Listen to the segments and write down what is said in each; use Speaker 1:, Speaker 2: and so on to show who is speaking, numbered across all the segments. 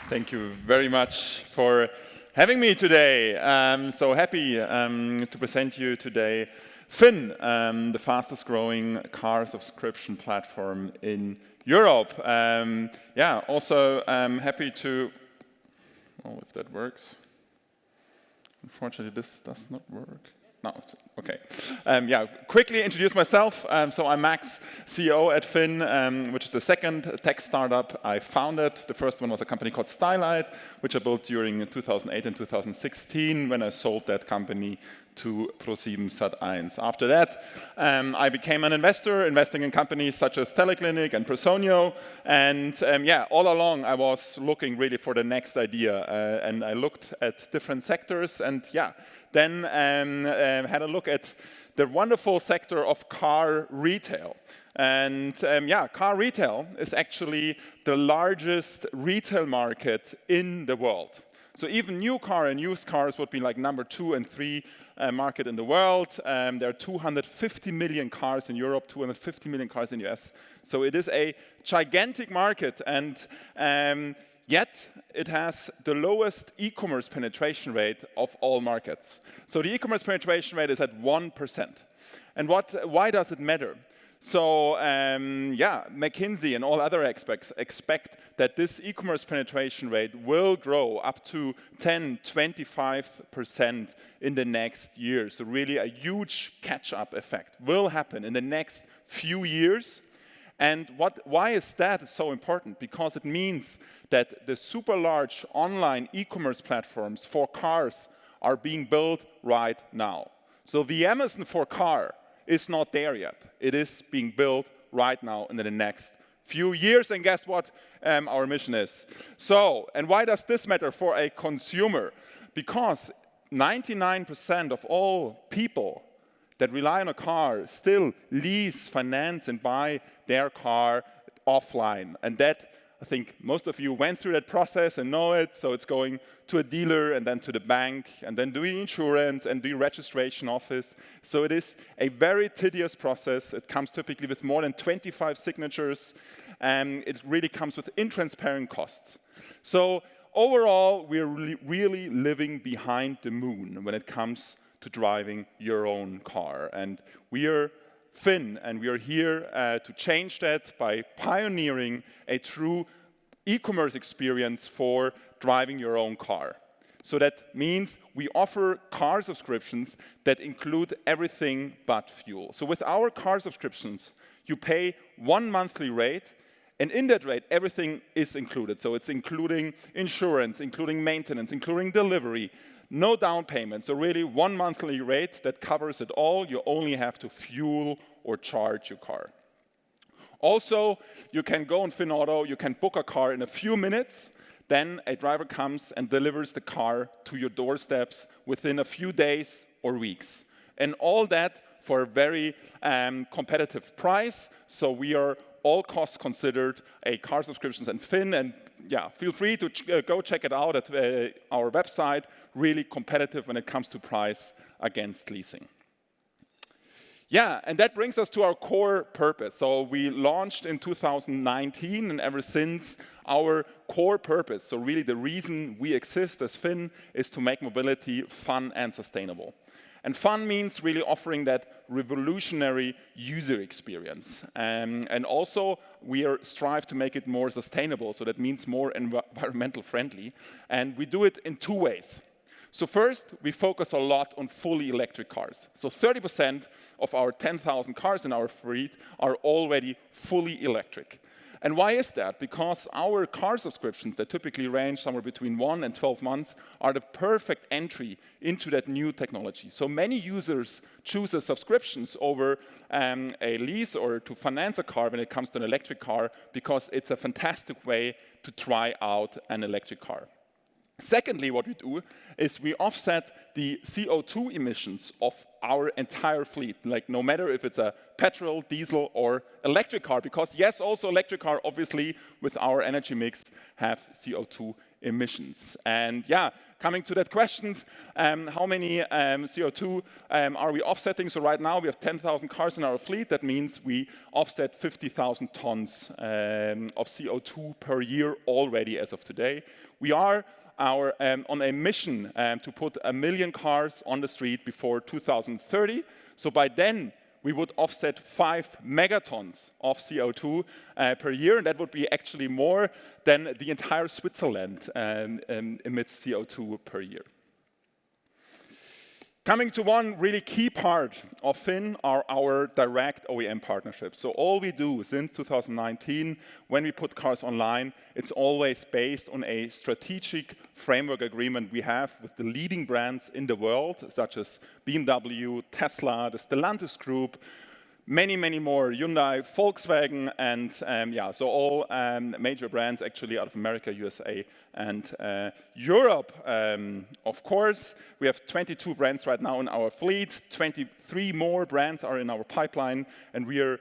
Speaker 1: Thank you very much for having me today. I'm so happy to present you today Finn, the fastest growing car subscription platform in Europe. Yeah, also I'm happy to, oh, if that works. Unfortunately, this does not work. No, okay. Yeah, quickly introduce myself. So I'm Max, CEO at Finn, which is the second tech startup I founded. The first one was a company called Stylight, which I built during 2008 and 2016 when I sold that company to ProSieben Sat.1. After that, I became an investor, investing in companies such as Teleclinic and Personio. And yeah, all along I was looking really for the next idea. And I looked at different sectors and yeah, then had a look at the wonderful sector of car retail. And yeah, car retail is actually the largest retail market in the world. So even new car and used cars would be like number 2 and 3 market in the world. There are 250 million cars in Europe, 250 million cars in the US. So it is a gigantic market, and yet it has the lowest e-commerce penetration rate of all markets. So the e-commerce penetration rate is at 1%. And why does it matter? So yeah, McKinsey and all other experts expect that this e-commerce penetration rate will grow up to 10–25% in the next year. So really a huge catch-up effect will happen in the next few years. And why is that so important? Because it means that the super large online e-commerce platforms for cars are being built right now. So the Amazon for car is not there yet. It is being built right now in the next few years. And guess what our mission is? So, and why does this matter for a consumer? Because 99% of all people that rely on a car still lease, finance, and buy their car offline. And that, I think most of you went through that process and know it. So it's going to a dealer and then to the bank and then doing insurance and doing registration office. So it is a very tedious process. It comes typically with more than 25 signatures, and it really comes with intransparent costs. So overall, we're really living behind the moon when it comes to driving your own car. And we are Finn, and we are here to change that by pioneering a true e-commerce experience for driving your own car. So that means we offer car subscriptions that include everything but fuel. So with our car subscriptions, you pay one monthly rate, and in that rate, everything is included. So it's including insurance, including maintenance, including delivery, no down payment. So really one monthly rate that covers it all. You only have to fuel or charge your car. Also, you can go on FinAuto, you can book a car in a few minutes. Then a driver comes and delivers the car to your doorsteps within a few days or weeks. And all that for a very competitive price. So we are all costs considered a car subscriptions and Finn. And yeah, feel free to go check it out at our website. Really competitive when it comes to price against leasing. Yeah, and that brings us to our core purpose. So we launched in 2019, and ever since, our core purpose, so really the reason we exist as Finn, is to make mobility fun and sustainable. And fun means really offering that revolutionary user experience. And also, we strive to make it more sustainable, so that means more environmental friendly. And we do it in 2 ways. So first, we focus a lot on fully electric cars. So 30% of our 10,000 cars in our fleet are already fully electric. And why is that? Because our car subscriptions that typically range somewhere between 1 and 12 months are the perfect entry into that new technology. So many users choose a subscriptions over a lease or to finance a car when it comes to an electric car because it's a fantastic way to try out an electric car. Secondly, what we do is we offset the CO2 emissions of our entire fleet, like no matter if it's a petrol, diesel, or electric car, because yes, also electric car, obviously, with our energy mix, have CO2 emissions. And yeah, coming to that questions, how many CO2 are we offsetting? So right now we have 10,000 cars in our fleet. That means we offset 50,000 tons of CO2 per year already as of today. We are on a mission to put 1 million cars on the street before 2030. So by then, we would offset 5 megatons of CO2 per year, and that would be actually more than the entire Switzerland emits CO2 per year. Coming to one really key part of Finn are our direct OEM partnerships. So all we do since 2019, when we put cars online, it's always based on a strategic framework agreement we have with the leading brands in the world, such as BMW, Tesla, the Stellantis Group, many, many more, Hyundai, Volkswagen, and yeah, so all major brands actually out of America, USA, and Europe. Of course, we have 22 brands right now in our fleet, 23 more brands are in our pipeline, and we are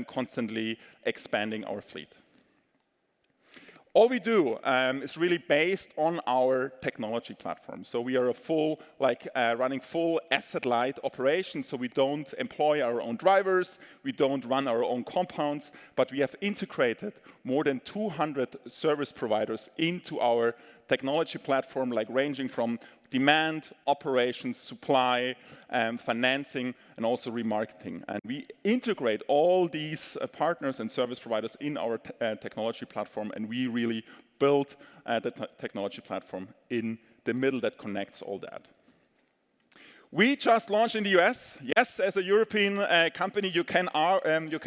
Speaker 1: constantly expanding our fleet. All we do is really based on our technology platform. So we are a full, running full asset-light operation. So we don't employ our own drivers, we don't run our own compounds, but we have integrated more than 200 service providers into our technology platform, ranging from demand, operations, supply, financing, and also remarketing. And we integrate all these partners and service providers in our technology platform, and we really build the technology platform in the middle that connects all that. We just launched in the US. Yes, as a European company, you can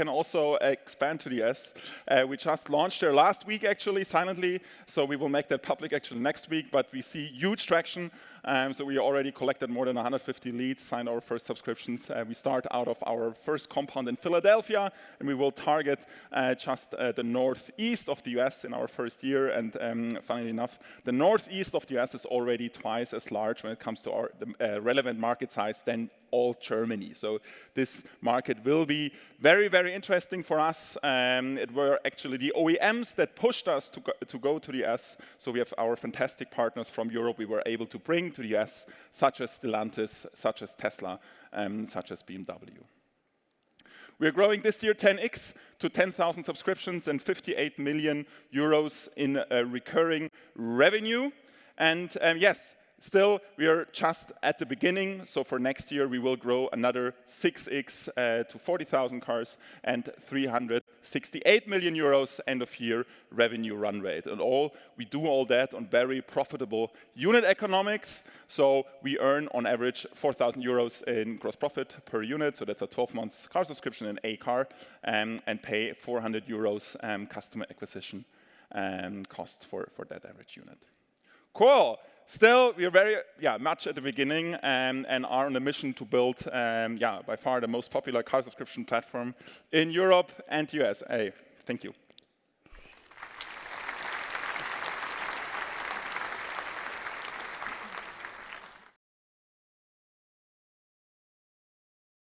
Speaker 1: also expand to the US. We just launched there last week, actually, silently. So we will make that public actually next week. But we see huge traction. So we already collected more than 150 leads, signed our first subscriptions. We start out of our first compound in Philadelphia, and we will target just the northeast of the US in our first year. And funnily enough, the northeast of the US is already twice as large when it comes to our relevant market size than all Germany. So this market will be very, very interesting for us. It were actually the OEMs that pushed us to go to the US. So we have our fantastic partners from Europe we were able to bring to the US, such as Stellantis, such as Tesla, such as BMW. We are growing this year 10x to 10,000 subscriptions and 58 million euros in recurring revenue. And yes, still, we are just at the beginning, so for next year we will grow another 6x to 40,000 cars and 368 million euros end-of-year revenue run rate. And we do all that on very profitable unit economics, so we earn on average 4,000 euros in gross profit per unit, so that's a 12-month car subscription in a car, and pay 400 euros customer acquisition costs for that average unit. Cool. Still, we are very much at the beginning and are on a mission to build by far the most popular car subscription platform in Europe and USA. Thank you.